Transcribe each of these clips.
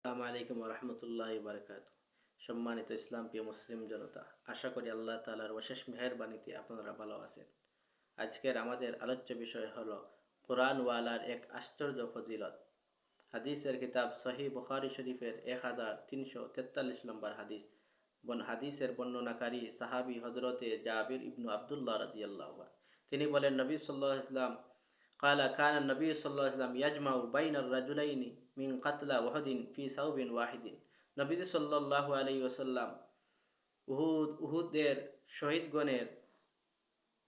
আসসালামু আলাইকুম রহমতুল্লাহ বারকাত। সম্মানিত ইসলাম প্রিয় মুসলিম জনতা, আশা করি আল্লাহ তাআলার অশেষ মেহেরবানিতে আপনারা ভালো আছেন। আজকের আমাদের আলোচ্য বিষয় হলো কোরআন ওয়ালার এক আশ্চর্য ফজিলত। হাদিসের কিতাব সহি বুখারী শরীফের 1343 নম্বর হাদিস। হাদিসের বর্ণনাকারী সাহাবী হজরতে জাবির ইবনু আবদুল্লাহ রাদিয়াল্লাহু আনহু। তিনি বলেন, নবী সাল্লাল্লাহু আলাইহি ওয়াসাল্লাম قال كان النبي صلى الله عليه وسلم يجمع بين الرجلين من قتل أحد في ثوب واحد। নবীজি সাল্লাল্লাহু আলাইহি ওয়াসাল্লাম উহুদের শহীদগণের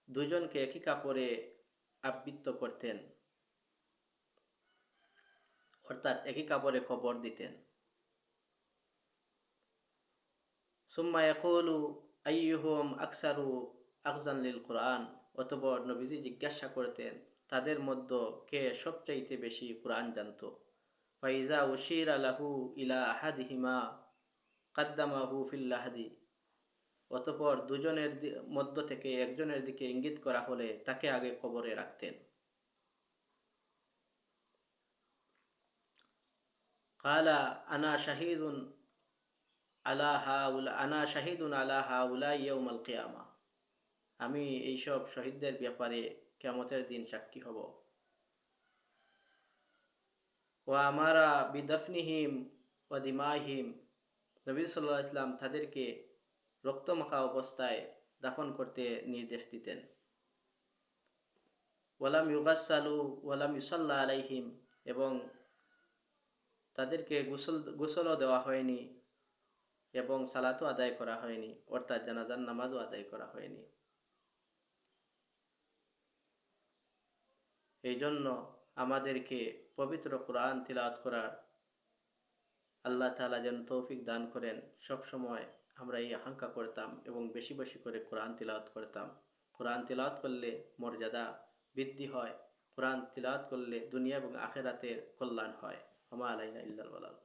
দুজনকে একই কাপড়ে আবৃত করতেন, অর্থাৎ একই কাপড়ে কবর দিতেন। সুম্মা ইয়াকুলু আইয়ুহুম আকসারু আখজান লিল কোরআন। অতঃপর নবীজি জিজ্ঞাসা করতেন, তাদের মধ্যে কে সবচাইতে বেশি কোরআন জানত। ফাইজা উশিরা লাহু ইলা আহাদিহিমা কাদ্দামাহু ফিল লাহদি। অতঃপর দুজনের মধ্য থেকে একজনের দিকে ইঙ্গিত করা হলে তাকে আগে কবরে রাখতেন। কালা আনা শাহিদুন আলা হাউলা ইয়াউমাল কিয়ামা। আমি এইসব শহীদদের ব্যাপারে কিয়ামতের দিন সাক্ষী হব। ওয়া আমারা বিদফনিহিম ওয়া দিমাহিম। নবী সাল্লাল্লাহু আলাইহি ওয়াসাল্লাম তাদেরকে রক্তমাখা অবস্থায় দাফন করতে নির্দেশ দিতেন। ওয়ালাম ইউগাসসালু ওয়ালাম ইউসাল্লা আলাইহিম, এবং তাদেরকে গোসলও দেওয়া হয়নি এবং সালাতও আদায় করা হয়নি, অর্থাৎ জানাজার নামাজও আদায় করা হয়নি। এই জন্য আমাদেরকে পবিত্র কোরআন তিলাওয়াত করার আল্লাহ তাআলা যেন তৌফিক দান করেন। সব সময় আমরা এই আকাঙ্ক্ষা করতাম এবং বেশি বেশি করে কোরআন তিলাওয়াত করতাম। কোরআন তিলাওয়াত করলে মর্যাদা বৃদ্ধি হয়। কোরআন তিলাওয়াত করলে দুনিয়া এবং আখিরাতের কল্যাণ হয়। ওমা আলাইনা ইল্লাল বালাগ।